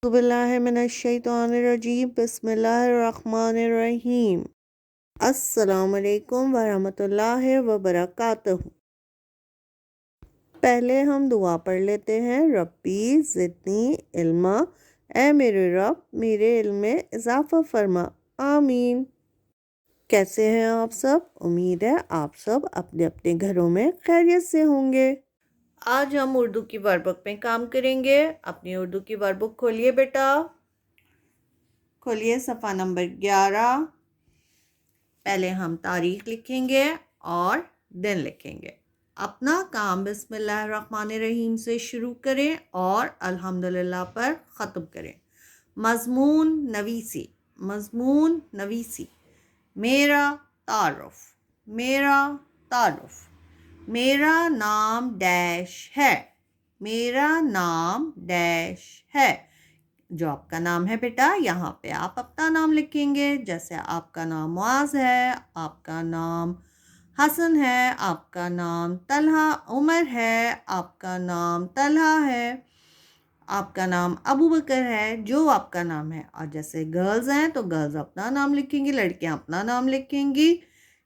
बिस्मिल्लाहिर्रहमानिर्रहीम बिस्मिल्लाहिर्रहमानिर्रहीम। अस्सलामुअलैकुम वरहमतुल्लाहि वबरकातुहू। पहले हम दुआ पढ़ लेते हैं। रब्बी ज़िदनी इल्मा, ए मेरे रब मेरे इल्म में इजाफ़ा फरमा, आमीन। कैसे हैं आप सब? उम्मीद है आप सब अपने अपने घरों में खैरियत से होंगे। आज हम उर्दू की वर्कबुक में काम करेंगे। अपनी उर्दू की वर्कबुक खोलिए बेटा, खोलिए सफ़ा नंबर 11। पहले हम तारीख लिखेंगे और दिन लिखेंगे। अपना काम बिस्मिल्लाहिर्रहमानिर्रहीम से शुरू करें और अल्हम्दुलिल्लाह पर ख़त्म करें। मज़मून नवीसी, मज़मून नवीसी। मेरा तारुफ, मेरा तारुफ। मेरा नाम डैश है, मेरा नाम डैश है। जो आपका नाम है बेटा, यहाँ पे आप अपना नाम लिखेंगे। जैसे आपका नाम मुआज़ है, आपका नाम हसन है, आपका नाम तलहा उमर है, आपका नाम तलहा है, आपका नाम अबू बकर है, जो आपका नाम है। और जैसे गर्ल्स हैं तो गर्ल्स अपना नाम लिखेंगी, लड़कियां अपना नाम लिखेंगी।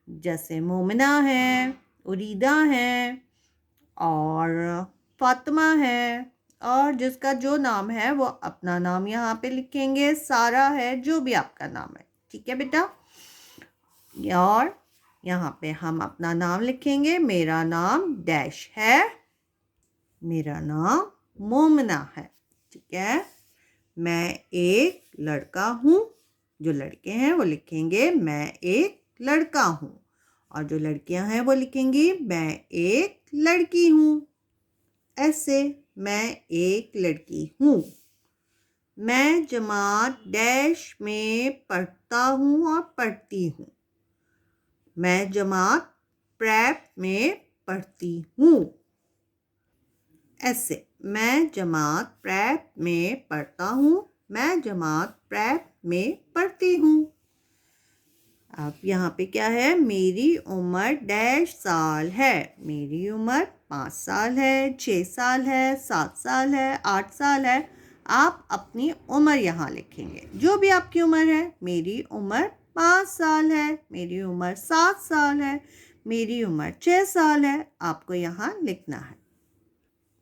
जैसे मोमिना है, उरीदा है और फातिमा है। और जिसका जो नाम है वो अपना नाम यहाँ पे लिखेंगे। सारा है, जो भी आपका नाम है, ठीक है बेटा। और यहाँ पे हम अपना नाम लिखेंगे। मेरा नाम डैश है, मेरा नाम मोमिना है, ठीक है। मैं एक लड़का हूँ, जो लड़के हैं वो लिखेंगे मैं एक लड़का हूँ। और जो लड़कियां हैं वो लिखेंगी मैं एक लड़की हूँ। ऐसे मैं एक लड़की हूँ। मैं जमात डैश में पढ़ता हूँ और पढ़ती हूँ। मैं जमात प्रेप में पढ़ती हूँ। ऐसे मैं जमात प्रेप में पढ़ता हूँ, मैं जमात प्रेप में पढ़ती हूँ। अब यहाँ पे क्या है? मेरी उम्र डैश साल है। मेरी उम्र 5 साल है, 6 साल है, 7 साल है, 8 साल है। आप अपनी उम्र यहाँ लिखेंगे, जो भी आपकी उम्र है। मेरी उम्र 5 साल है, मेरी उम्र 7 साल है, मेरी उम्र 6 साल है। आपको यहाँ लिखना है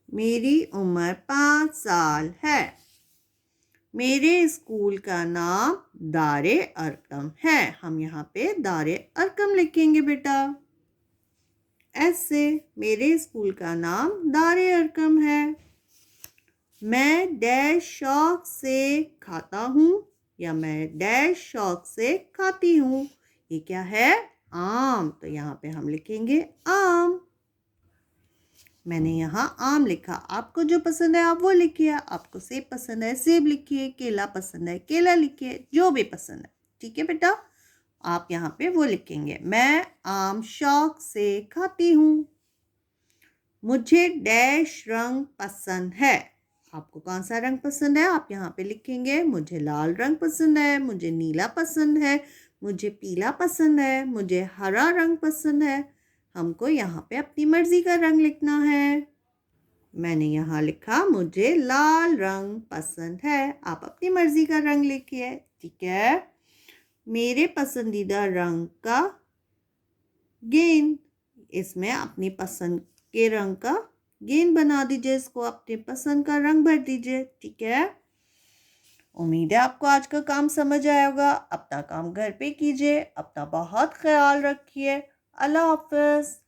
मेरी उम्र 5 साल है। मेरे स्कूल का नाम दारे अरकम है। हम यहाँ पे दारे अरकम लिखेंगे बेटा। ऐसे मेरे स्कूल का नाम दारे अरकम है। मैं डैश शौक से खाता हूँ या मैं डैश शौक से खाती हूँ। ये क्या है? आम। तो यहाँ पे हम लिखेंगे आम। मैंने यहाँ आम लिखा। आपको जो पसंद है आप वो लिखिए। आपको सेब पसंद है सेब लिखिए, केला पसंद है केला लिखिए, जो भी पसंद है, ठीक है बेटा। आप यहाँ पे वो लिखेंगे। मैं आम शौक से खाती हूँ। मुझे डैश रंग पसंद है। आपको कौन सा रंग पसंद है? आप यहाँ पे लिखेंगे। मुझे लाल रंग पसंद है, मुझे नीला पसंद है, मुझे पीला पसंद है, मुझे हरा रंग पसंद है। हमको यहाँ पे अपनी मर्जी का रंग लिखना है। मैंने यहाँ लिखा मुझे लाल रंग पसंद है। आप अपनी मर्जी का रंग लिखिए, ठीक है। मेरे पसंदीदा रंग का गेंद। इसमें अपनी पसंद के रंग का गेंद बना दीजिए। इसको अपने पसंद का रंग भर दीजिए, ठीक है। उम्मीद है आपको आज का काम समझ आया होगा। अपना काम घर पे कीजिए। अपना बहुत ख्याल रखिए। अल्लाह हाफ़िज़।